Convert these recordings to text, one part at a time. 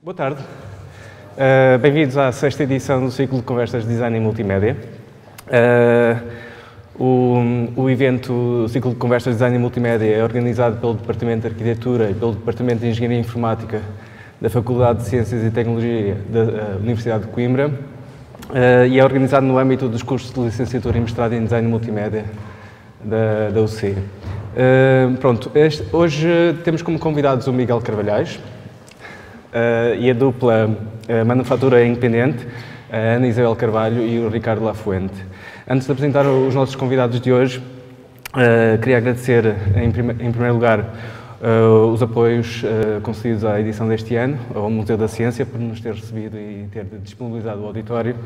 Boa tarde. Bem-vindos à sexta edição do ciclo de conversas de design e multimédia. O evento, o ciclo de conversas de design e multimédia é organizado pelo Departamento de Arquitetura e pelo Departamento de Engenharia Informática da Faculdade de Ciências e Tecnologia da Universidade de Coimbra e é organizado no âmbito dos cursos de licenciatura e mestrado em design e multimédia da UC. Hoje temos como convidados o Miguel Carvalhais e a dupla Manufatura Independente, a Ana Isabel Carvalho e o Ricardo Lafuente. Antes de apresentar os nossos convidados de hoje, queria agradecer, em primeiro lugar, os apoios concedidos à edição deste ano, ao Museu da Ciência, por nos ter recebido e ter disponibilizado o auditório,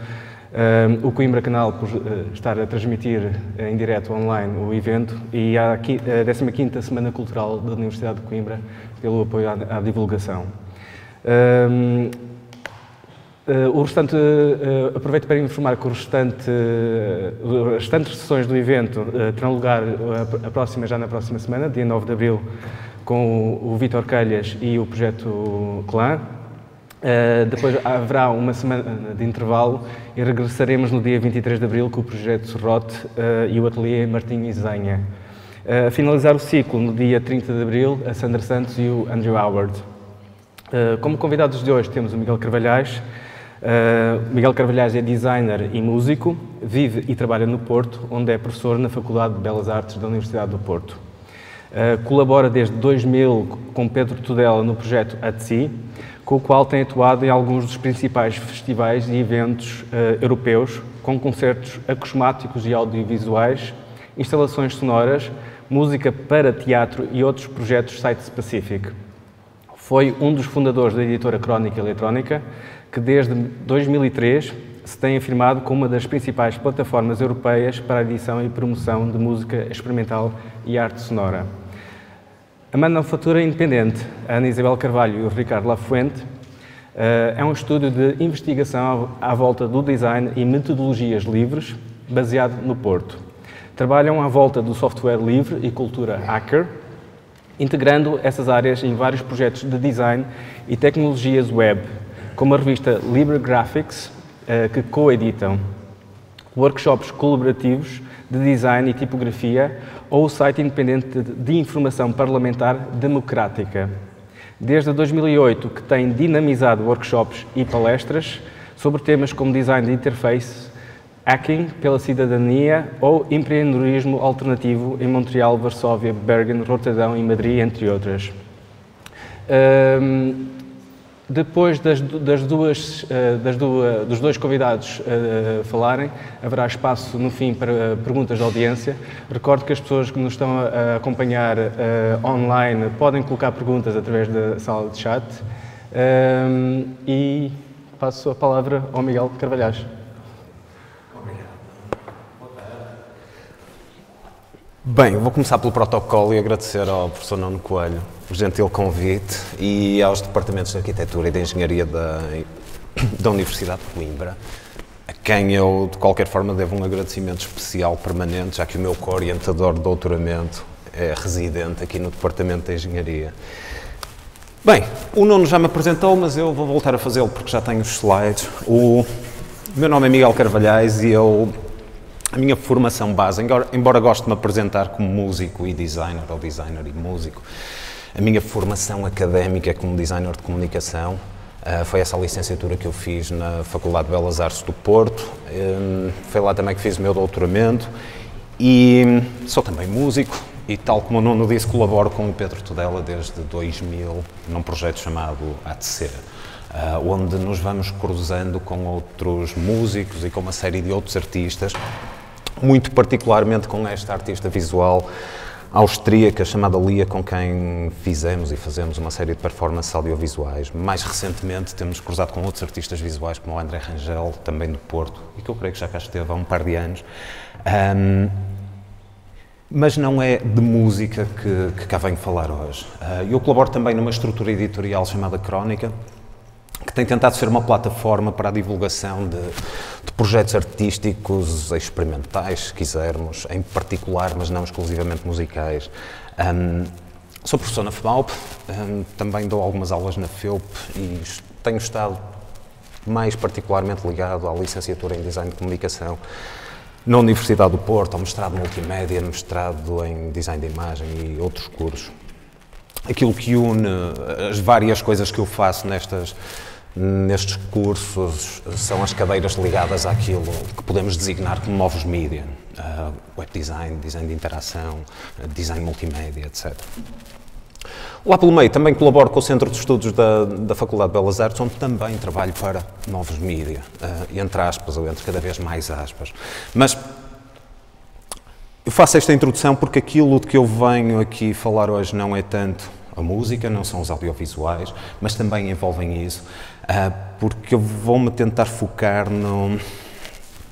o Coimbra Canal por estar a transmitir em direto online o evento e a 15ª Semana Cultural da Universidade de Coimbra pelo apoio à divulgação. O restante, aproveito para informar que as restantes sessões do evento terão lugar já na próxima semana, dia 9 de Abril, com o Vítor Calhas e o projeto Clã. Depois haverá uma semana de intervalo e regressaremos no dia 23 de Abril com o projeto Serrote e o ateliê Martinho e Zenha. A finalizar o ciclo, no dia 30 de Abril, a Sandra Santos e o Andrew Howard. Como convidados de hoje temos o Miguel Carvalhais. Miguel Carvalhais é designer e músico, vive e trabalha no Porto, onde é professor na Faculdade de Belas Artes da Universidade do Porto. Colabora desde 2000 com Pedro Tudela no projeto ATSI, com o qual tem atuado em alguns dos principais festivais e eventos europeus, com concertos acusmáticos e audiovisuais, instalações sonoras, música para teatro e outros projetos site-specific. Foi um dos fundadores da editora Crónica Eletrónica, que desde 2003 se tem afirmado como uma das principais plataformas europeias para a edição e promoção de música experimental e arte sonora. A Manufatura Independente, a Ana Isabel Carvalho e o Ricardo Lafuente, é um estúdio de investigação à volta do design e metodologias livres, baseado no Porto. Trabalham à volta do software livre e cultura hacker, integrando essas áreas em vários projetos de design e tecnologias web, como a revista Libre Graphics, que coeditam, workshops colaborativos de design e tipografia ou o site independente de informação parlamentar democrática. Desde 2008 que tem dinamizado workshops e palestras sobre temas como design de interface, hacking pela cidadania ou empreendedorismo alternativo em Montreal, Varsóvia, Bergen, Roterdão e Madrid, entre outras. Depois dos dois convidados falarem, haverá espaço no fim para perguntas de audiência. Recordo que as pessoas que nos estão a acompanhar online podem colocar perguntas através da sala de chat. E passo a palavra ao Miguel Carvalhais. Bem, eu vou começar pelo protocolo e agradecer ao professor Nuno Coelho o gentil convite e aos departamentos de Arquitetura e de Engenharia da Universidade de Coimbra, a quem eu, de qualquer forma, devo um agradecimento especial permanente, já que o meu co-orientador de doutoramento é residente aqui no Departamento de Engenharia. Bem, o Nuno já me apresentou, mas eu vou voltar a fazê-lo porque já tenho os slides. O meu nome é Miguel Carvalhais e a minha formação base, embora goste de me apresentar como músico e designer, ou designer e músico, a minha formação académica é como designer de comunicação. Foi essa a licenciatura que eu fiz na Faculdade de Belas Artes do Porto. Foi lá também que fiz o meu doutoramento e sou também músico e, tal como o Nuno disse, colaboro com o Pedro Tudela desde 2000 num projeto chamado ATC. Onde nos vamos cruzando com outros músicos e com uma série de outros artistas, muito particularmente com esta artista visual austríaca chamada Lia, com quem fizemos e fazemos uma série de performances audiovisuais. Mais recentemente temos cruzado com outros artistas visuais, como o André Rangel, também do Porto, e que eu creio que já cá esteve há um par de anos. Mas não é de música que cá venho falar hoje. Eu colaboro também numa estrutura editorial chamada Crónica, que tem tentado ser uma plataforma para a divulgação de projetos artísticos experimentais, se quisermos, em particular, mas não exclusivamente musicais. Sou professor na FMAUP, também dou algumas aulas na FEUP e tenho estado mais particularmente ligado à licenciatura em Design de Comunicação na Universidade do Porto, ao mestrado Multimédia, mestrado em Design de Imagem e outros cursos. Aquilo que une as várias coisas que eu faço nestes cursos são as cadeiras ligadas àquilo que podemos designar como novos mídia, web design, design de interação, design multimédia, etc. Lá pelo meio também colaboro com o Centro de Estudos da Faculdade de Belas Artes, onde também trabalho para novos mídia, entre aspas, ou entre cada vez mais aspas. Mas eu faço esta introdução porque aquilo de que eu venho aqui falar hoje não é tanto a música, não são os audiovisuais, mas também envolvem isso, porque eu vou-me tentar focar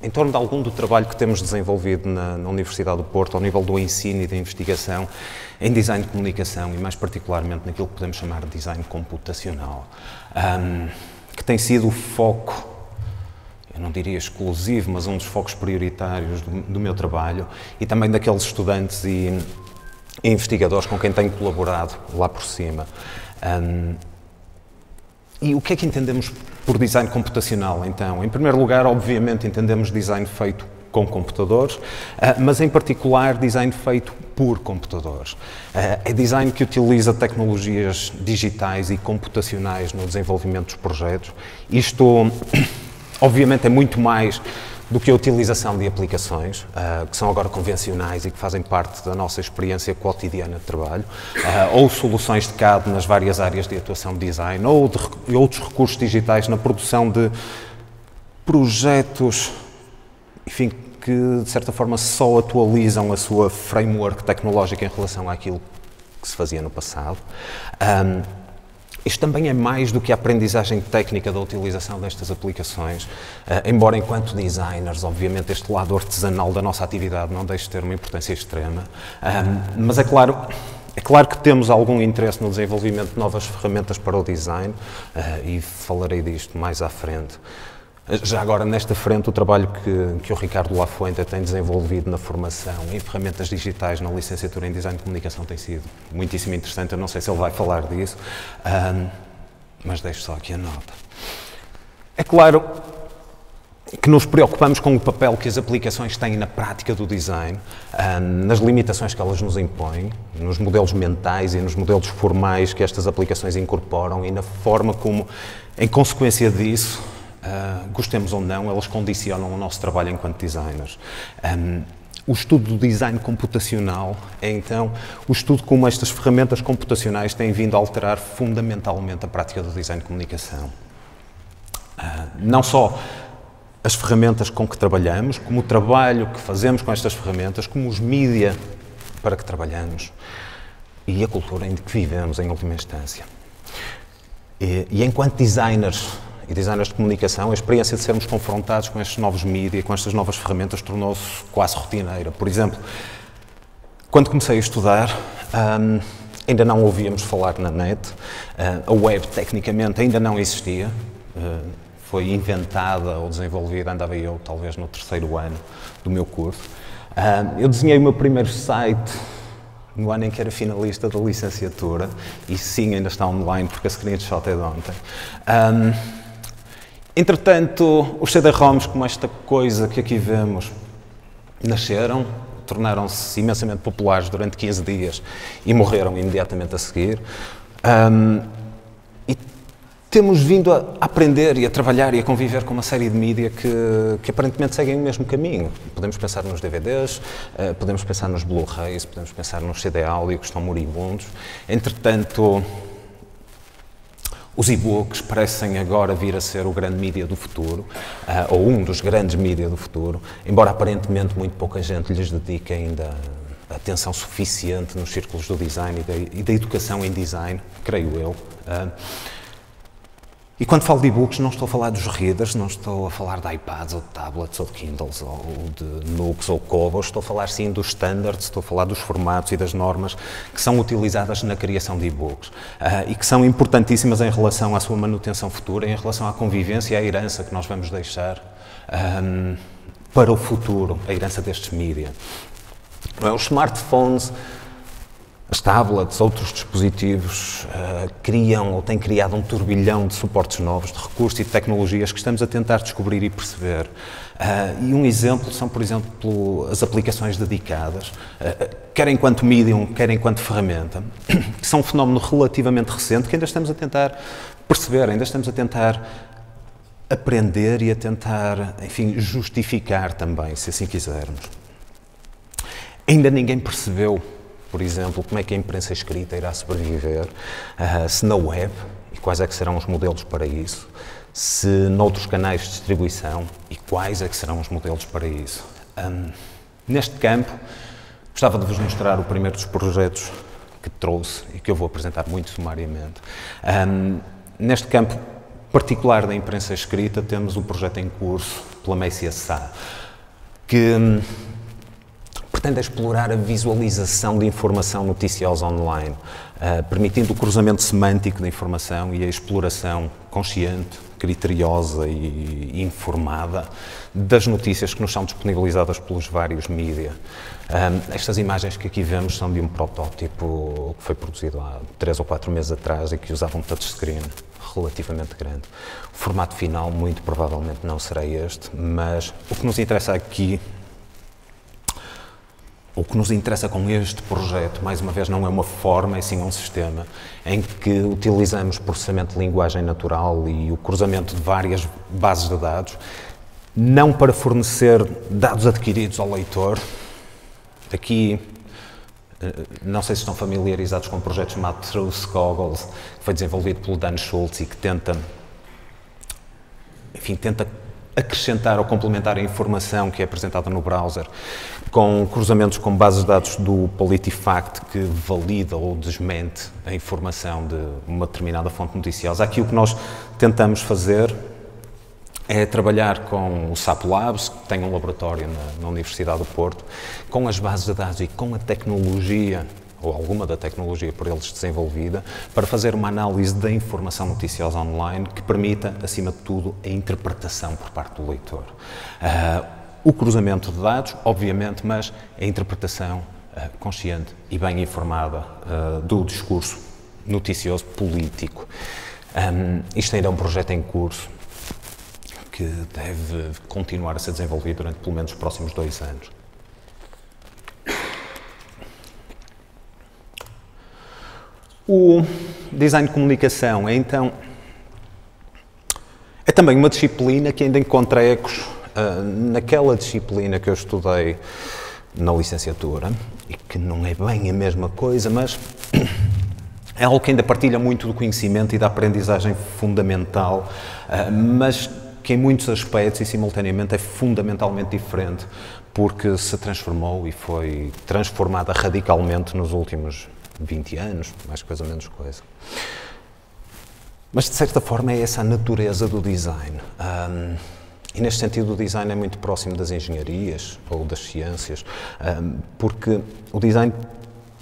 em torno de algum do trabalho que temos desenvolvido na Universidade do Porto, ao nível do ensino e da investigação, em design de comunicação e mais particularmente naquilo que podemos chamar de design computacional, que tem sido o foco, eu não diria exclusivo, mas um dos focos prioritários do meu trabalho e também daqueles estudantes e investigadores com quem tenho colaborado lá por cima. E o que é que entendemos por design computacional, então? Em primeiro lugar, obviamente, entendemos design feito com computadores, mas em particular design feito por computadores. É design que utiliza tecnologias digitais e computacionais no desenvolvimento dos projetos. Isto, obviamente, é muito mais do que a utilização de aplicações, que são agora convencionais e que fazem parte da nossa experiência cotidiana de trabalho, ou soluções de CAD nas várias áreas de atuação de design, ou de outros recursos digitais na produção de projetos, enfim, que de certa forma só atualizam a sua framework tecnológica em relação àquilo que se fazia no passado. Isto também é mais do que a aprendizagem técnica da utilização destas aplicações, embora enquanto designers, obviamente, este lado artesanal da nossa atividade não deixe de ter uma importância extrema, mas é claro que temos algum interesse no desenvolvimento de novas ferramentas para o design e falarei disto mais à frente. Já agora, nesta frente, o trabalho que o Ricardo Lafuente tem desenvolvido na formação em ferramentas digitais na licenciatura em Design de Comunicação tem sido muitíssimo interessante. Eu não sei se ele vai falar disso, mas deixo só aqui a nota. É claro que nos preocupamos com o papel que as aplicações têm na prática do design, nas limitações que elas nos impõem, nos modelos mentais e nos modelos formais que estas aplicações incorporam e na forma como, em consequência disso, gostemos ou não, elas condicionam o nosso trabalho enquanto designers. O estudo do design computacional é, então, o estudo de como estas ferramentas computacionais têm vindo a alterar fundamentalmente a prática do design de comunicação. Não só as ferramentas com que trabalhamos, como o trabalho que fazemos com estas ferramentas, como os mídia para que trabalhamos e a cultura em que vivemos, em última instância. E enquanto designers e designers de comunicação, a experiência de sermos confrontados com estes novos mídias, com estas novas ferramentas, tornou-se quase rotineira. Por exemplo, quando comecei a estudar, ainda não ouvíamos falar na net, a web tecnicamente ainda não existia, foi inventada ou desenvolvida, andava eu talvez no terceiro ano do meu curso. Eu desenhei o meu primeiro site no ano em que era finalista da licenciatura, e sim, ainda está online porque a screenshot é de ontem. Entretanto, os CD-ROMs, como esta coisa que aqui vemos, nasceram, tornaram-se imensamente populares durante 15 dias e morreram imediatamente a seguir. E temos vindo a aprender e a trabalhar e a conviver com uma série de mídia que aparentemente seguem o mesmo caminho. Podemos pensar nos DVDs, podemos pensar nos Blu-rays, podemos pensar nos CD-áudio que estão moribundos. Entretanto, os e-books parecem agora vir a ser o grande mídia do futuro, ou um dos grandes mídia do futuro, embora aparentemente muito pouca gente lhes dedique ainda atenção suficiente nos círculos do design e da educação em design, creio eu. E quando falo de e-books, não estou a falar dos readers, não estou a falar de iPads, ou de tablets, ou de Kindles, ou de Nooks, ou Kobo, estou a falar sim dos standards, estou a falar dos formatos e das normas que são utilizadas na criação de e-books e que são importantíssimas em relação à sua manutenção futura, em relação à convivência e à herança que nós vamos deixar para o futuro, a herança destes mídia. Os smartphones As tablets, outros dispositivos criam ou têm criado um turbilhão de suportes novos, de recursos e de tecnologias que estamos a tentar descobrir e perceber. E um exemplo são, por exemplo, as aplicações dedicadas, quer enquanto medium, quer enquanto ferramenta, que são um fenómeno relativamente recente que ainda estamos a tentar perceber, ainda estamos a tentar aprender e a tentar, enfim, justificar também, se assim quisermos. Ainda ninguém percebeu, por exemplo, como é que a imprensa escrita irá sobreviver, se na web, e quais é que serão os modelos para isso, se noutros canais de distribuição, e quais é que serão os modelos para isso. Neste campo, gostava de vos mostrar o primeiro dos projetos que trouxe e que eu vou apresentar muito sumariamente. Neste campo particular da imprensa escrita, temos um projeto em curso pela Macy SA, que pretende explorar a visualização de informação noticiosa online, permitindo o cruzamento semântico da informação e a exploração consciente, criteriosa e informada das notícias que nos são disponibilizadas pelos vários mídia. Estas imagens que aqui vemos são de um protótipo que foi produzido há 3 ou 4 meses atrás e que usava um touchscreen relativamente grande. O formato final, muito provavelmente, não será este, mas o que nos interessa aqui, o que nos interessa com este projeto, mais uma vez, não é uma forma, é sim um sistema em que utilizamos processamento de linguagem natural e o cruzamento de várias bases de dados, não para fornecer dados adquiridos ao leitor. Aqui, não sei se estão familiarizados com um projeto chamado Truth Goggles, que foi desenvolvido pelo Dan Schultz e que tenta acrescentar ou complementar a informação que é apresentada no browser com cruzamentos com bases de dados do PolitiFact que valida ou desmente a informação de uma determinada fonte noticiosa. Aqui o que nós tentamos fazer é trabalhar com o SAP Labs, que tem um laboratório na Universidade do Porto, com as bases de dados e com a tecnologia, ou alguma da tecnologia por eles desenvolvida, para fazer uma análise da informação noticiosa online que permita, acima de tudo, a interpretação por parte do leitor. O cruzamento de dados, obviamente, mas a interpretação consciente e bem informada do discurso noticioso político. Isto ainda é um projeto em curso que deve continuar a ser desenvolvido durante pelo menos os próximos 2 anos. O design de comunicação é também uma disciplina que ainda encontra ecos naquela disciplina que eu estudei na licenciatura e que não é bem a mesma coisa, mas é algo que ainda partilha muito do conhecimento e da aprendizagem fundamental, mas que em muitos aspectos e simultaneamente é fundamentalmente diferente porque se transformou e foi transformada radicalmente nos últimos 20 anos, mais coisa menos coisa. Mas, de certa forma, é essa a natureza do design. E, neste sentido, o design é muito próximo das engenharias ou das ciências, porque o design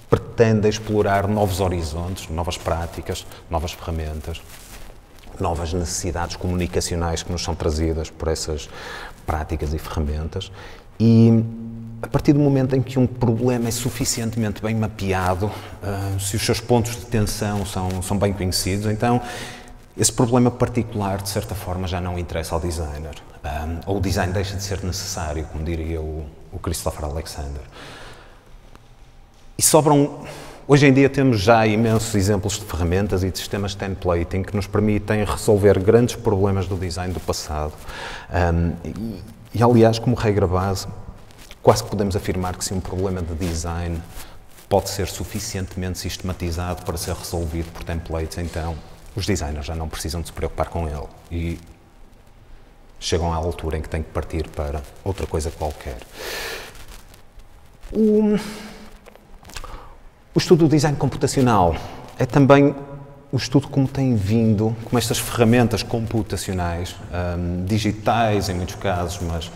pretende explorar novos horizontes, novas práticas, novas ferramentas, novas necessidades comunicacionais que nos são trazidas por essas práticas e ferramentas. E, a partir do momento em que um problema é suficientemente bem mapeado, se os seus pontos de tensão são bem conhecidos, então esse problema particular, de certa forma, já não interessa ao designer. Ou o design deixa de ser necessário, como diria o Christopher Alexander. E hoje em dia temos já imensos exemplos de ferramentas e de sistemas de templating que nos permitem resolver grandes problemas do design do passado. E aliás, como regra base, quase que podemos afirmar que se um problema de design pode ser suficientemente sistematizado para ser resolvido por templates, então os designers já não precisam de se preocupar com ele e chegam à altura em que têm que partir para outra coisa qualquer. O estudo do design computacional é também o estudo como estas ferramentas computacionais, digitais em muitos casos, mas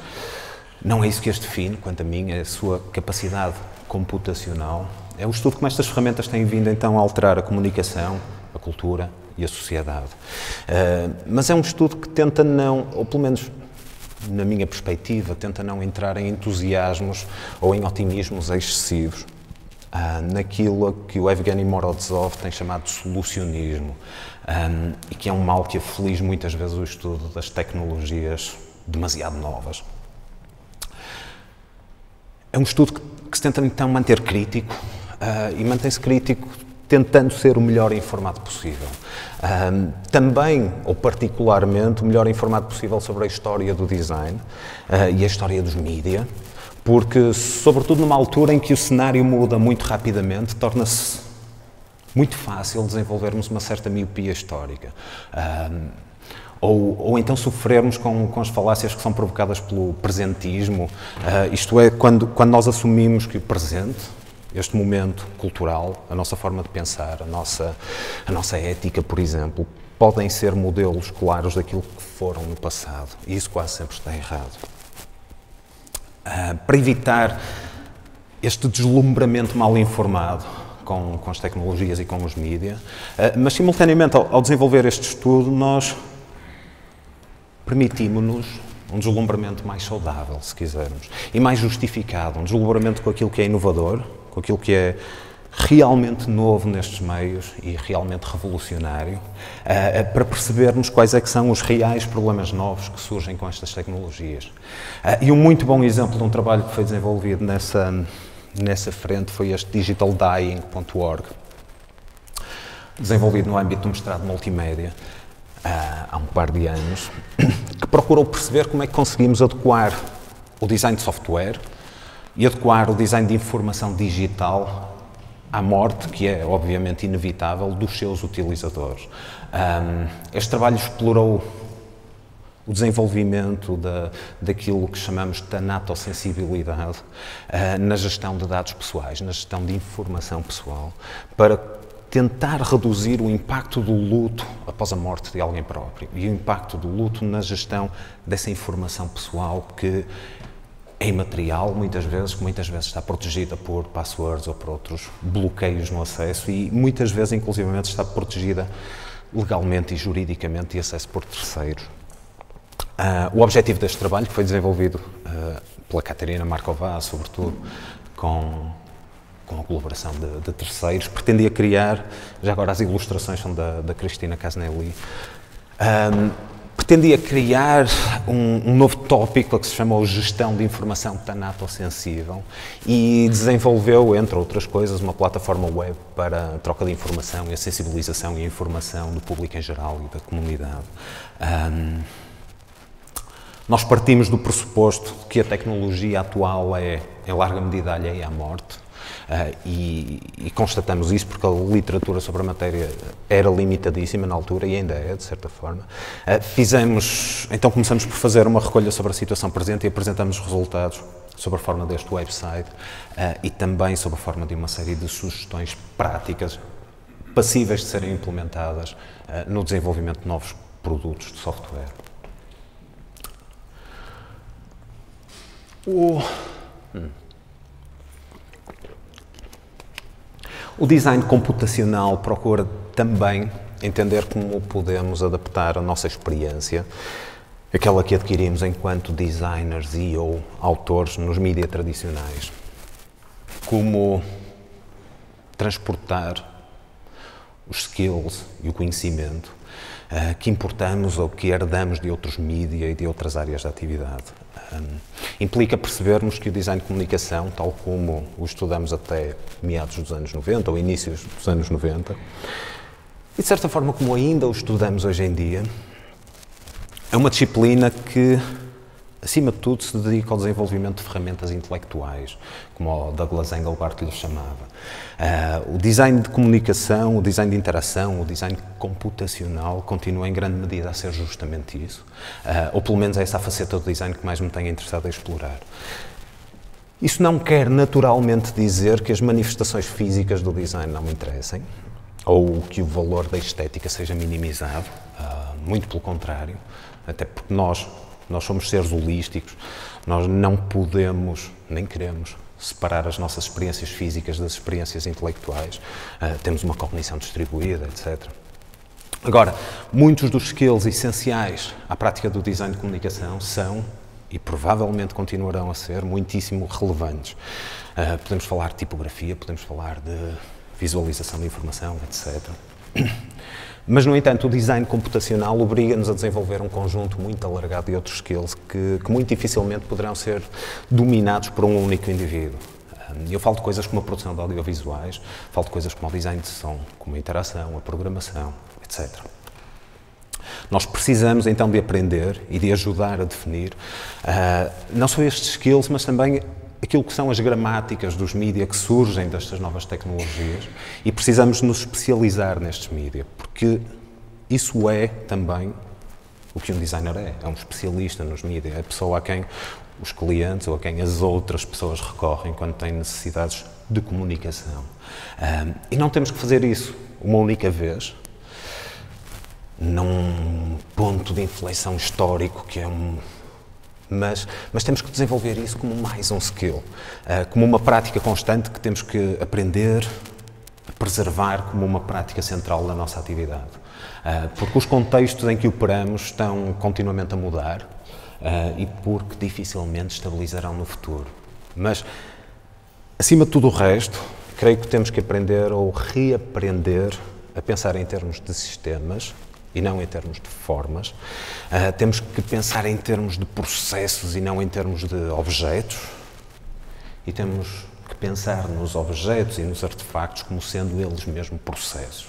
não é isso que as define, quanto a mim, é a sua capacidade computacional. É o estudo como estas ferramentas têm vindo então a alterar a comunicação, a cultura e a sociedade. Mas é um estudo que tenta não, ou pelo menos na minha perspectiva, tenta não entrar em entusiasmos ou em otimismos excessivos. naquilo que o Evgeny Morozov tem chamado de solucionismo, e que é um mal que aflige muitas vezes o estudo das tecnologias demasiado novas. É um estudo que se tenta então manter crítico, e mantém-se crítico tentando ser o melhor informado possível. Também, ou particularmente, o melhor informado possível sobre a história do design e a história dos mídia, porque, sobretudo numa altura em que o cenário muda muito rapidamente, torna-se muito fácil desenvolvermos uma certa miopia histórica. Ou então sofrermos com as falácias que são provocadas pelo presentismo, isto é, quando nós assumimos que o presente, este momento cultural, a nossa forma de pensar, a nossa ética, por exemplo, podem ser modelos claros daquilo que foram no passado, e isso quase sempre está errado. Para evitar este deslumbramento mal informado com as tecnologias e com os mídia, mas simultaneamente ao desenvolver este estudo nós permitimos-nos um deslumbramento mais saudável, se quisermos, e mais justificado, um deslumbramento com aquilo que é inovador, com aquilo que é realmente novo nestes meios e realmente revolucionário, para percebermos quais é que são os reais problemas novos que surgem com estas tecnologias. E um muito bom exemplo de um trabalho que foi desenvolvido nessa frente foi este digitaldying.org, desenvolvido no âmbito do mestrado de multimédia há um par de anos, que procurou perceber como é que conseguimos adequar o design de software e adequar o design de informação digital à morte, que é obviamente inevitável, dos seus utilizadores. Este trabalho explorou o desenvolvimento daquilo que chamamos de tanatosensibilidade na gestão de dados pessoais, na gestão de informação pessoal, para tentar reduzir o impacto do luto após a morte de alguém próprio e o impacto do luto na gestão dessa informação pessoal que é imaterial, muitas vezes está protegida por passwords ou por outros bloqueios no acesso e muitas vezes, inclusivamente, está protegida legalmente e juridicamente de acesso por terceiros. O objetivo deste trabalho, que foi desenvolvido pela Katerina Marková, sobretudo com a colaboração de terceiros, pretendia criar, já agora as ilustrações são da Cristina Casnelli, pretendia criar um novo tópico que se chamou Gestão de Informação Tanatosensível e desenvolveu, entre outras coisas, uma plataforma web para a troca de informação e a sensibilização e a informação do público em geral e da comunidade. Nós partimos do pressuposto que a tecnologia atual é, em larga medida, alheia à morte. E constatamos isso porque a literatura sobre a matéria era limitadíssima na altura e ainda é, de certa forma. Então começamos por fazer uma recolha sobre a situação presente e apresentamos os resultados sob a forma deste website e também sob a forma de uma série de sugestões práticas passíveis de serem implementadas no desenvolvimento de novos produtos de software. O design computacional procura também entender como podemos adaptar a nossa experiência, aquela que adquirimos enquanto designers ou autores nos mídias tradicionais. Como transportar os skills e o conhecimento que importamos ou que herdamos de outros mídias e de outras áreas de atividade. Implica percebermos que o design de comunicação, tal como o estudamos até meados dos anos 90 ou inícios dos anos 90, e de certa forma como ainda o estudamos hoje em dia, é uma disciplina que, acima de tudo, se dedica ao desenvolvimento de ferramentas intelectuais, como o Douglas Engelbart lhe chamava. O design de comunicação, o design de interação, o design computacional continua em grande medida a ser justamente isso, ou pelo menos é essa a faceta do design que mais me tem interessado a explorar. Isso não quer naturalmente dizer que as manifestações físicas do design não me interessem, ou que o valor da estética seja minimizado, muito pelo contrário, até porque nós somos seres holísticos, nós não podemos, nem queremos, separar as nossas experiências físicas das experiências intelectuais, temos uma cognição distribuída, etc. Agora, muitos dos skills essenciais à prática do design de comunicação são e provavelmente continuarão a ser muitíssimo relevantes. Podemos falar de tipografia, podemos falar de visualização de informação, etc. Mas, no entanto, o design computacional obriga-nos a desenvolver um conjunto muito alargado de outros skills que muito dificilmente poderão ser dominados por um único indivíduo. Eu falo de coisas como a produção de audiovisuais, falo de coisas como o design de som, como a interação, a programação, etc. Nós precisamos, então, de aprender e de ajudar a definir não só estes skills, mas também aquilo que são as gramáticas dos mídia que surgem destas novas tecnologias, e precisamos nos especializar nestes mídia, porque isso é também o que um designer é um especialista nos mídia, é a pessoa a quem os clientes ou a quem as outras pessoas recorrem quando têm necessidades de comunicação. E não temos que fazer isso uma única vez, num ponto de inflexão histórico que é Mas temos que desenvolver isso como mais um skill, como uma prática constante que temos que aprender a preservar como uma prática central da nossa atividade. Porque os contextos em que operamos estão continuamente a mudar e porque dificilmente estabilizarão no futuro. Mas, acima de tudo o resto, creio que temos que aprender ou reaprender a pensar em termos de sistemas e não em termos de formas. Temos que pensar em termos de processos e não em termos de objetos. E temos que pensar nos objetos e nos artefactos como sendo eles mesmo processos.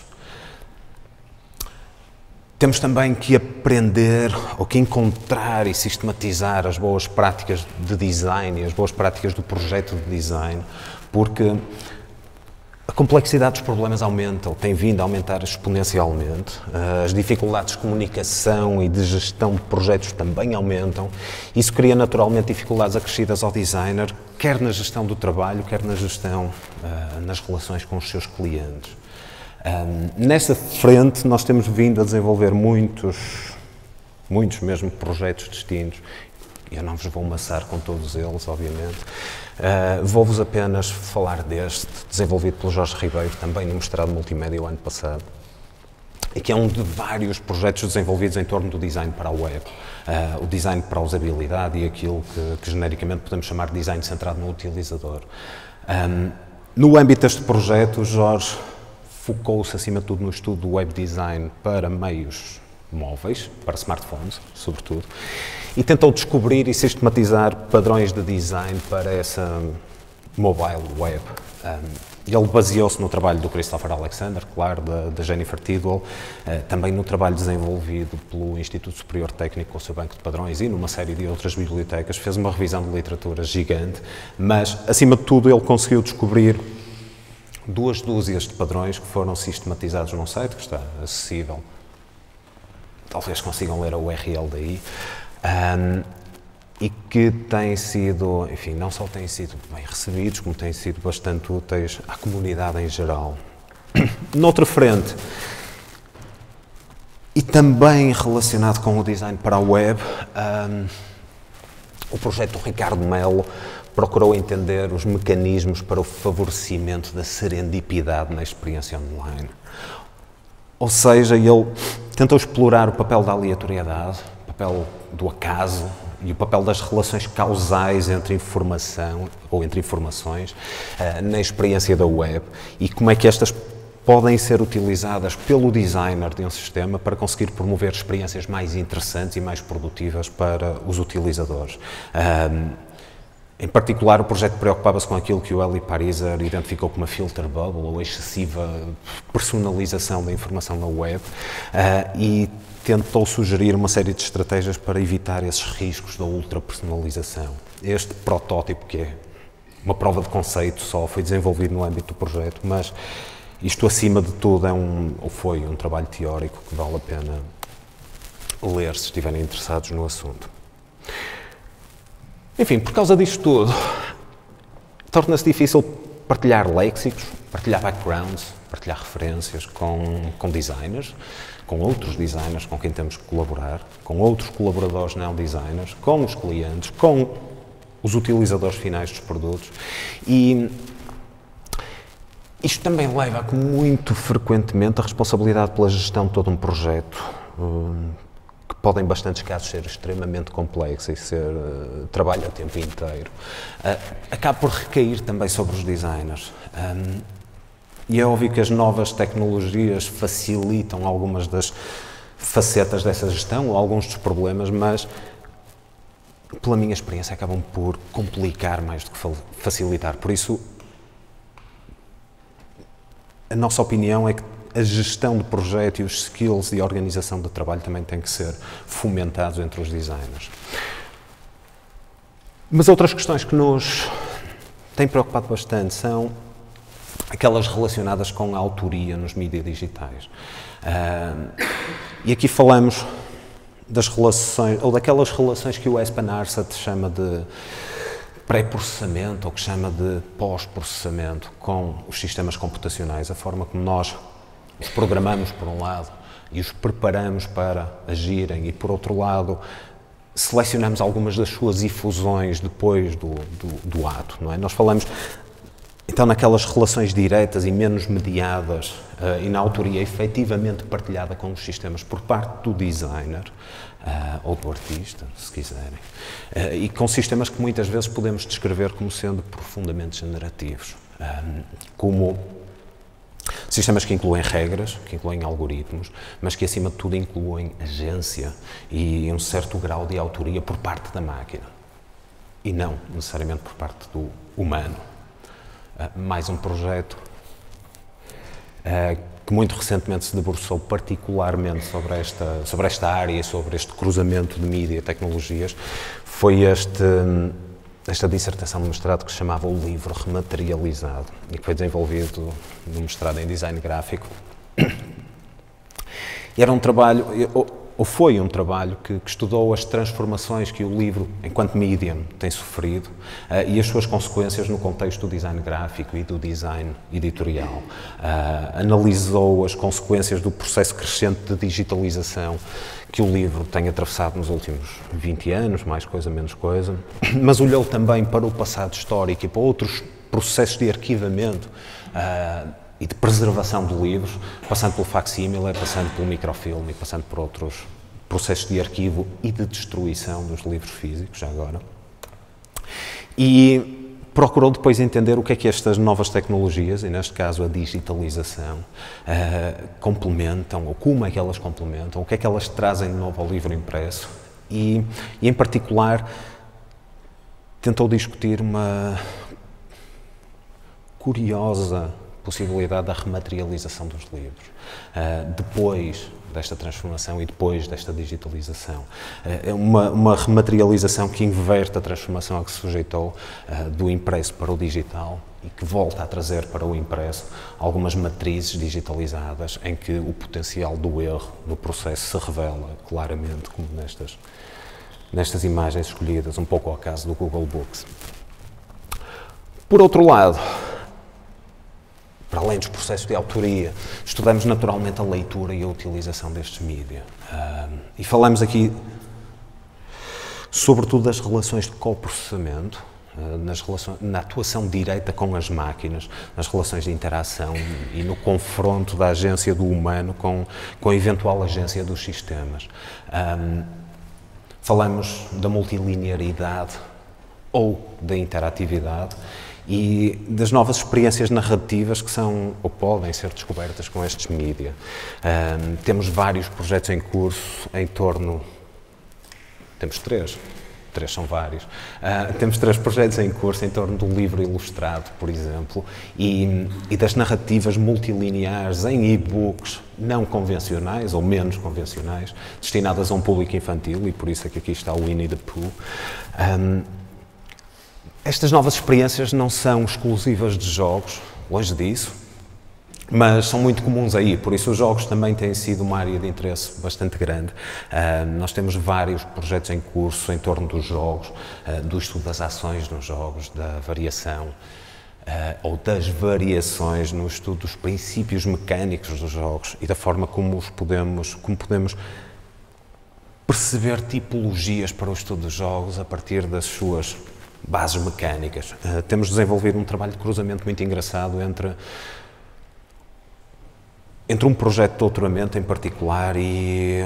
Temos também que aprender ou que encontrar e sistematizar as boas práticas de design e as boas práticas do projeto de design, porque a complexidade dos problemas aumenta, ou tem vindo a aumentar exponencialmente. As dificuldades de comunicação e de gestão de projetos também aumentam. Isso cria naturalmente dificuldades acrescidas ao designer, quer na gestão do trabalho, quer na gestão, nas relações com os seus clientes. Nessa frente, nós temos vindo a desenvolver muitos mesmo projetos distintos. Eu não vos vou maçar com todos eles, obviamente. Vou-vos apenas falar deste, desenvolvido pelo Jorge Ribeiro, também no mestrado multimédia o ano passado, e que é um de vários projetos desenvolvidos em torno do design para a web, o design para a usabilidade e aquilo que genericamente podemos chamar de design centrado no utilizador. No âmbito deste projeto, o Jorge focou-se, acima de tudo, no estudo do web design para meios móveis, para smartphones, sobretudo, e tentou descobrir e sistematizar padrões de design para essa mobile web. Ele baseou-se no trabalho do Christopher Alexander, claro, da Jennifer Tidwell, também no trabalho desenvolvido pelo Instituto Superior Técnico com o seu banco de padrões e numa série de outras bibliotecas. Fez uma revisão de literatura gigante, mas, acima de tudo, ele conseguiu descobrir 2 dúzias de padrões que foram sistematizados num site que está acessível. Talvez consigam ler a URL daí, e que têm sido, enfim, não só têm sido bem recebidos, como têm sido bastante úteis à comunidade em geral. Noutra frente, e também relacionado com o design para a web, o projeto do Ricardo Melo procurou entender os mecanismos para o favorecimento da serendipidade na experiência online. Ou seja, ele tentou explorar o papel da aleatoriedade, o papel do acaso e o papel das relações causais entre informação ou entre informações na experiência da web e como é que estas podem ser utilizadas pelo designer de um sistema para conseguir promover experiências mais interessantes e mais produtivas para os utilizadores. Em particular, o projeto preocupava-se com aquilo que o Eli Pariser identificou como a filter bubble, ou excessiva personalização da informação na web, e tentou sugerir uma série de estratégias para evitar esses riscos da ultra-personalização. Este protótipo, que é uma prova de conceito só, foi desenvolvido no âmbito do projeto, mas isto, acima de tudo, foi um trabalho teórico que vale a pena ler se estiverem interessados no assunto. Enfim, por causa disto tudo, torna-se difícil partilhar léxicos, partilhar backgrounds, partilhar referências com designers, com outros designers com quem temos que colaborar, com outros colaboradores não designers, com os clientes, com os utilizadores finais dos produtos. E isto também leva muito frequentemente a responsabilidade pela gestão de todo um projeto, que podem, em bastantes casos, ser extremamente complexas e ser trabalho a tempo inteiro, acaba por recair também sobre os designers. E é óbvio que as novas tecnologias facilitam algumas das facetas dessa gestão ou alguns dos problemas, mas, pela minha experiência, acabam por complicar mais do que facilitar. Por isso, a nossa opinião é que a gestão de projeto e os skills e a organização de trabalho também têm que ser fomentados entre os designers. Mas outras questões que nos têm preocupado bastante são aquelas relacionadas com a autoria nos mídias digitais. E aqui falamos das relações, ou daquelas relações que o Espen Arsat chama de pré-processamento ou que chama de pós-processamento com os sistemas computacionais, a forma como nós os programamos por um lado e os preparamos para agirem e, por outro lado, selecionamos algumas das suas efusões depois do ato, não é? Nós falamos, então, naquelas relações diretas e menos mediadas e na autoria efetivamente partilhada com os sistemas por parte do designer ou do artista, se quiserem, e com sistemas que muitas vezes podemos descrever como sendo profundamente generativos, como sistemas que incluem regras, que incluem algoritmos, mas que, acima de tudo, incluem agência e um certo grau de autoria por parte da máquina e não necessariamente por parte do humano. Mais um projeto que muito recentemente se debruçou particularmente sobre esta área e sobre este cruzamento de mídia e tecnologias foi esta dissertação de mestrado que se chamava O Livro Rematerializado e que foi desenvolvido no mestrado em design gráfico. E era um trabalho, ou foi um trabalho que estudou as transformações que o livro, enquanto medium, tem sofrido e as suas consequências no contexto do design gráfico e do design editorial. Analisou as consequências do processo crescente de digitalização que o livro tem atravessado nos últimos 20 anos, mais coisa, menos coisa, mas olhou também para o passado histórico e para outros processos de arquivamento e de preservação de livros, passando pelo facsímile, passando pelo microfilme, passando por outros processos de arquivo e de destruição dos livros físicos, já agora. E procurou depois entender o que é que estas novas tecnologias, e neste caso a digitalização, complementam, ou como é que elas complementam, o que é que elas trazem de novo ao livro impresso e em particular, tentou discutir uma curiosa possibilidade da rematerialização dos livros, depois desta transformação e depois desta digitalização. É uma rematerialização que inverte a transformação a que se sujeitou do impresso para o digital e que volta a trazer para o impresso algumas matrizes digitalizadas em que o potencial do erro no processo se revela claramente, como nestas imagens escolhidas, um pouco ao caso do Google Books. Por outro lado, para além dos processos de autoria, estudamos naturalmente a leitura e a utilização destes mídia. E falamos aqui, sobretudo, das relações de coprocessamento, na atuação direta com as máquinas, nas relações de interação e no confronto da agência do humano com a eventual agência dos sistemas. Falamos da multilinearidade ou da interatividade e das novas experiências narrativas que são ou podem ser descobertas com estes mídia. Temos vários projetos em curso em torno... Temos três são vários. Temos 3 projetos em curso em torno do livro ilustrado, por exemplo, e das narrativas multilineares em e-books não convencionais ou menos convencionais, destinadas a um público infantil, e por isso é que aqui está o Winnie the Pooh. Estas novas experiências não são exclusivas de jogos, longe disso, mas são muito comuns aí, por isso os jogos também têm sido uma área de interesse bastante grande. Nós temos vários projetos em curso em torno dos jogos, do estudo das ações nos jogos, da variação ou das variações no estudo dos princípios mecânicos dos jogos e da forma como podemos perceber tipologias para o estudo dos jogos a partir das suas bases mecânicas. Temos desenvolvido um trabalho de cruzamento muito engraçado entre um projeto de doutoramento em particular e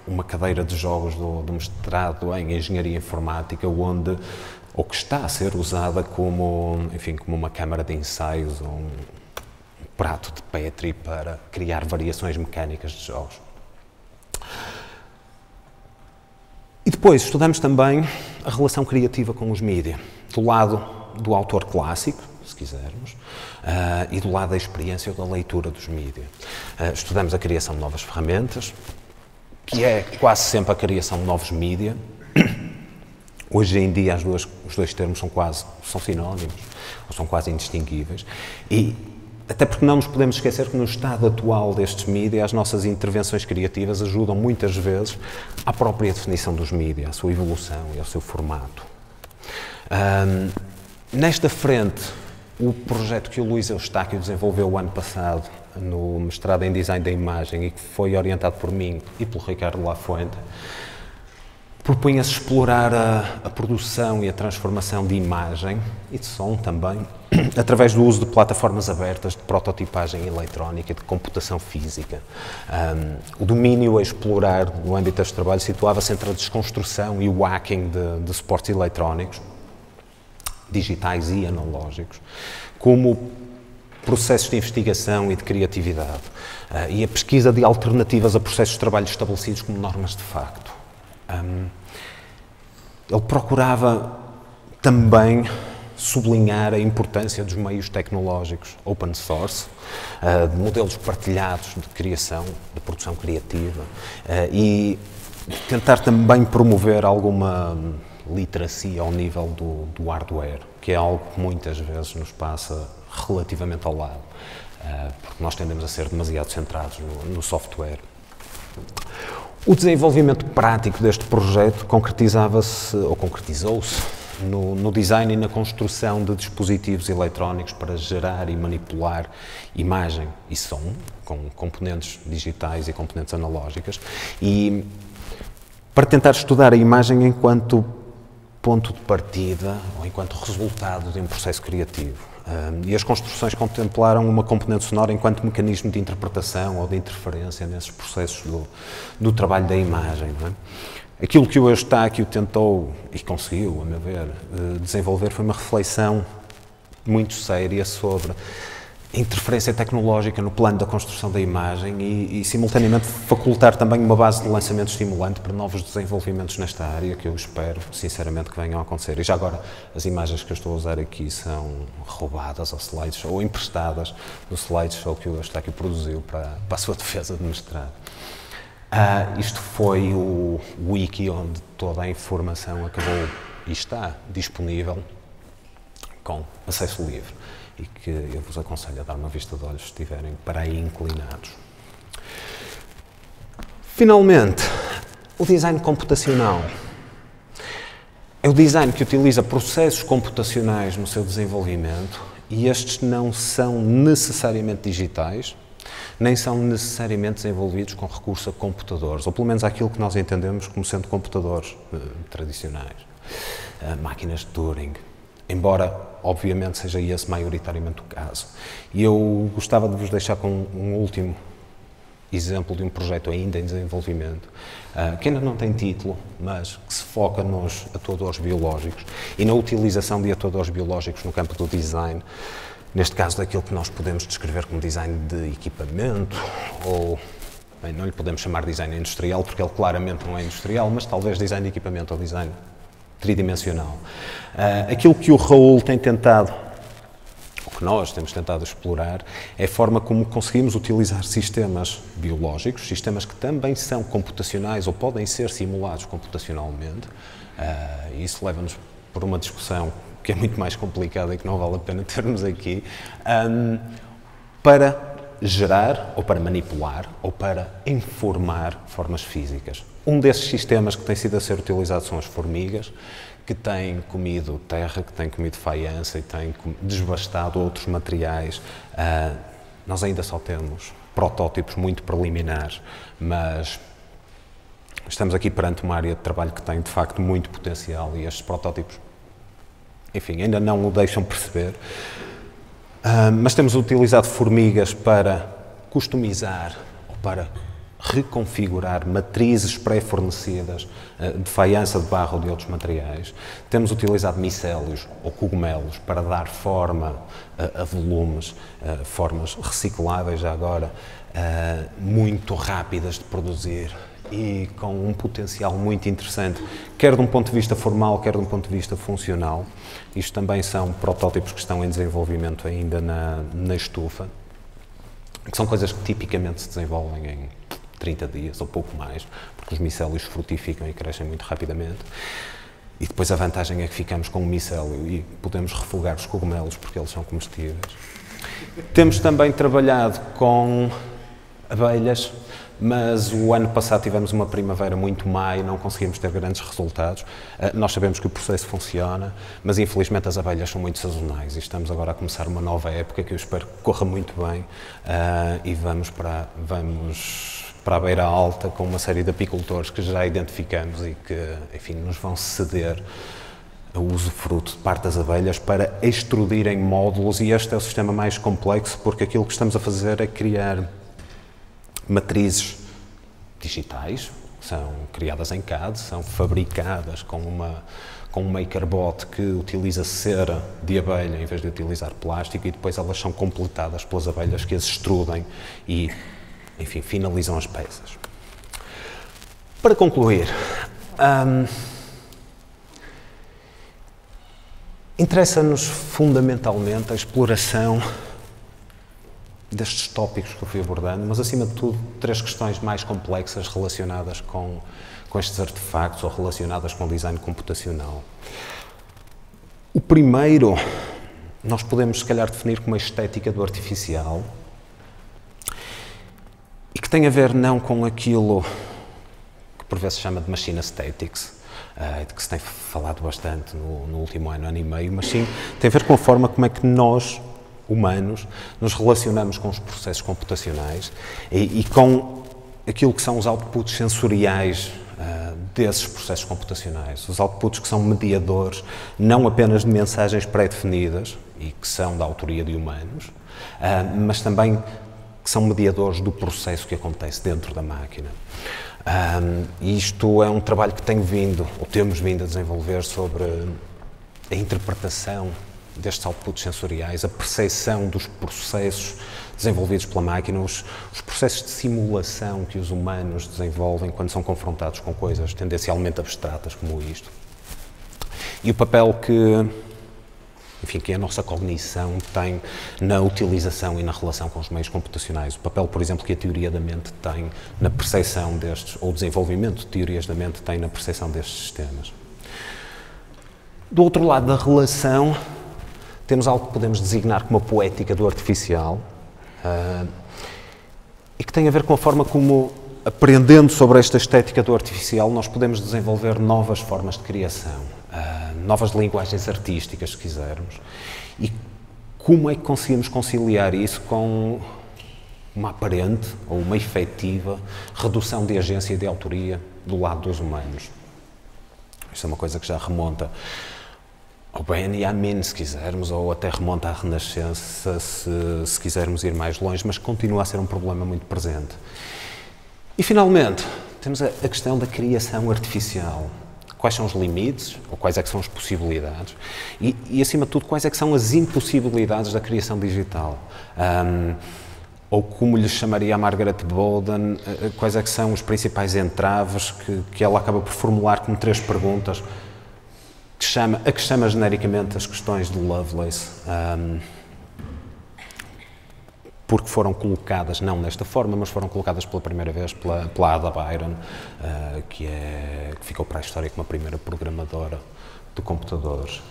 uma cadeira de jogos do mestrado em Engenharia Informática, ou que está a ser usada como, enfim, como uma câmara de ensaios ou um prato de Petri para criar variações mecânicas de jogos. E depois estudamos também a relação criativa com os mídia, do lado do autor clássico, se quisermos, e do lado da experiência ou da leitura dos mídia. Estudamos a criação de novas ferramentas, que é quase sempre a criação de novos mídia. Hoje em dia os dois termos são sinónimos, ou são quase indistinguíveis, e até porque não nos podemos esquecer que no estado atual destes mídia, as nossas intervenções criativas ajudam muitas vezes à própria definição dos mídia, à sua evolução e ao seu formato. Nesta frente, o projeto que o Luís Eustáquio desenvolveu o ano passado no mestrado em Design da Imagem e que foi orientado por mim e pelo Ricardo Lafuente, propunha-se explorar a produção e a transformação de imagem e de som também, através do uso de plataformas abertas de prototipagem eletrónica e de computação física. O domínio a explorar no âmbito deste trabalho situava-se entre a desconstrução e o hacking de suportes eletrónicos, digitais e analógicos, como processos de investigação e de criatividade, e a pesquisa de alternativas a processos de trabalho estabelecidos como normas de facto. Ele procurava também sublinhar a importância dos meios tecnológicos open source, de modelos partilhados de criação, de produção criativa, e tentar também promover alguma literacia ao nível do hardware, que é algo que muitas vezes nos passa relativamente ao lado, porque nós tendemos a ser demasiado centrados no software. O desenvolvimento prático deste projeto concretizou-se no design e na construção de dispositivos eletrónicos para gerar e manipular imagem e som, com componentes digitais e componentes analógicas, e para tentar estudar a imagem enquanto ponto de partida ou enquanto resultado de um processo criativo. E as construções contemplaram uma componente sonora enquanto mecanismo de interpretação ou de interferência nesses processos do trabalho da imagem. Não é? Aquilo que o Eustáquio tentou e conseguiu, a meu ver, desenvolver foi uma reflexão muito séria sobre a interferência tecnológica no plano da construção da imagem e simultaneamente, facultar também uma base de lançamento estimulante para novos desenvolvimentos nesta área, que eu espero, sinceramente, que venham a acontecer. E já agora, as imagens que eu estou a usar aqui são roubadas ao slideshow, ou emprestadas do slideshow que o Eustáquio produziu para a sua defesa de mestrado. Isto foi o wiki onde toda a informação acabou e está disponível com acesso livre, e que eu vos aconselho a dar uma vista de olhos se estiverem para aí inclinados. Finalmente, o design computacional. É o design que utiliza processos computacionais no seu desenvolvimento, e estes não são necessariamente digitais, nem são necessariamente desenvolvidos com recurso a computadores, ou pelo menos aquilo que nós entendemos como sendo computadores tradicionais, máquinas de Turing. Embora, obviamente, seja esse maioritariamente o caso. E eu gostava de vos deixar com um último exemplo de um projeto ainda em desenvolvimento, que ainda não tem título, mas que se foca nos atuadores biológicos e na utilização de atuadores biológicos no campo do design, neste caso daquilo que nós podemos descrever como design de equipamento, ou, bem, não lhe podemos chamar design industrial, porque ele claramente não é industrial, mas talvez design de equipamento ou design tridimensional. Aquilo que o Raul tem tentado, o que nós temos tentado explorar, é a forma como conseguimos utilizar sistemas biológicos, sistemas que também são computacionais ou podem ser simulados computacionalmente, e isso leva-nos por uma discussão que é muito mais complicada e que não vale a pena termos aqui, para gerar, ou para manipular, ou para informar formas físicas. Um desses sistemas que tem sido a ser utilizado são as formigas, que têm comido terra, que têm comido faiança e têm desbastado outros materiais. Nós ainda só temos protótipos muito preliminares, mas estamos aqui perante uma área de trabalho que tem, de facto, muito potencial, e estes protótipos, enfim, ainda não o deixam perceber. Mas temos utilizado formigas para customizar ou para reconfigurar matrizes pré-fornecidas de faiança de barro ou de outros materiais. Temos utilizado micélios ou cogumelos para dar forma a volumes, formas recicláveis já agora, muito rápidas de produzir e com um potencial muito interessante, quer de um ponto de vista formal, quer de um ponto de vista funcional. Isto também são protótipos que estão em desenvolvimento ainda na estufa, que são coisas que tipicamente se desenvolvem em 30 dias ou pouco mais, porque os micélios frutificam e crescem muito rapidamente. E depois a vantagem é que ficamos com o micélio e podemos refogar os cogumelos porque eles são comestíveis. Temos também trabalhado com abelhas, mas o ano passado tivemos uma primavera muito má e não conseguimos ter grandes resultados. Nós sabemos que o processo funciona, mas infelizmente as abelhas são muito sazonais e estamos agora a começar uma nova época que eu espero que corra muito bem e vamos para a Beira Alta com uma série de apicultores que já identificamos e que, enfim, nos vão ceder o usufruto de parte das abelhas para extrudirem módulos, e este é o sistema mais complexo porque aquilo que estamos a fazer é criar matrizes digitais, são criadas em CAD, são fabricadas com um MakerBot que utiliza cera de abelha em vez de utilizar plástico, e depois elas são completadas pelas abelhas que as extrudem e, enfim, finalizam as peças. Para concluir, interessa-nos fundamentalmente a exploração destes tópicos que eu fui abordando, mas acima de tudo 3 questões mais complexas relacionadas com estes artefactos ou relacionadas com o design computacional. O primeiro, nós podemos se calhar definir como a estética do artificial, e que tem a ver não com aquilo que por vezes se chama de machine aesthetics, de que se tem falado bastante no último ano e meio, mas sim tem a ver com a forma como é que nós, humanos, nos relacionamos com os processos computacionais e com aquilo que são os outputs sensoriais desses processos computacionais. Os outputs que são mediadores não apenas de mensagens pré-definidas e que são da autoria de humanos, mas também que são mediadores do processo que acontece dentro da máquina. Isto é um trabalho que temos vindo a desenvolver sobre a interpretação destes outputs sensoriais, a percepção dos processos desenvolvidos pela máquina, os processos de simulação que os humanos desenvolvem quando são confrontados com coisas tendencialmente abstratas como isto. E o papel que a nossa cognição tem na utilização e na relação com os meios computacionais. O papel, por exemplo, que a teoria da mente tem na percepção destes, ou o desenvolvimento de teorias da mente tem na percepção destes sistemas. Do outro lado da relação, temos algo que podemos designar como a poética do artificial e que tem a ver com a forma como, aprendendo sobre esta estética do artificial, nós podemos desenvolver novas formas de criação, novas linguagens artísticas, se quisermos, e como é que conseguimos conciliar isso com uma aparente ou uma efetiva redução de agência e de autoria do lado dos humanos. Isto é uma coisa que já remonta ao Benjamin, se quisermos, ou até remonta à Renascença, se quisermos ir mais longe, mas continua a ser um problema muito presente. E, finalmente, temos a questão da criação artificial. Quais são os limites, ou quais é que são as possibilidades, e acima de tudo, quais é que são as impossibilidades da criação digital. Ou como lhe chamaria a Margaret Bolden, quais é que são os principais entraves que ela acaba por formular como 3 perguntas, a que chama genericamente as questões de Lovelace, porque foram colocadas, não desta forma, mas foram colocadas pela primeira vez pela Ada Byron, que ficou para a história como a primeira programadora de computadores.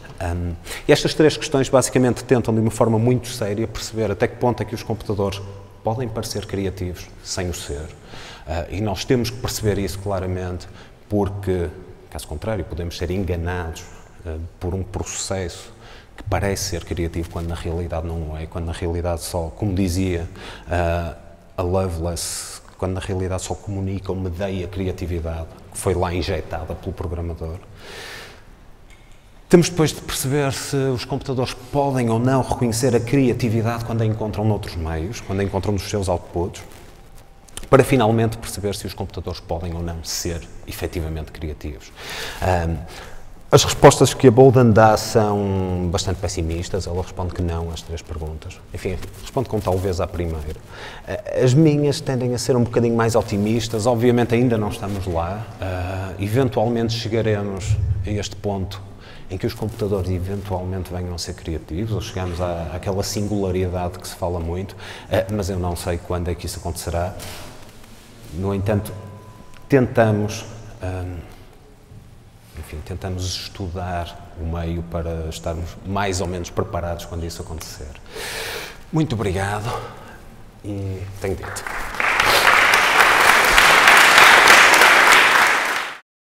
E estas 3 questões basicamente tentam, de uma forma muito séria, perceber até que ponto é que os computadores podem parecer criativos sem o ser. E nós temos que perceber isso claramente, porque, caso contrário, podemos ser enganados por um processo que parece ser criativo quando na realidade não é, quando na realidade só, como dizia a Lovelace, quando na realidade só comunica ou medeia a criatividade que foi lá injetada pelo programador. Temos depois de perceber se os computadores podem ou não reconhecer a criatividade quando a encontram noutros meios, quando a encontram nos seus outputs, para finalmente perceber se os computadores podem ou não ser efetivamente criativos. As respostas que a Bolden dá são bastante pessimistas, ela responde que não às 3 perguntas. Enfim, responde com talvez à primeira. As minhas tendem a ser um bocadinho mais otimistas, obviamente ainda não estamos lá, eventualmente chegaremos a este ponto em que os computadores eventualmente venham a ser criativos, ou chegamos àquela singularidade que se fala muito, mas eu não sei quando é que isso acontecerá. No entanto, tentamos estudar o meio para estarmos mais ou menos preparados quando isso acontecer. Muito obrigado e tenho dito.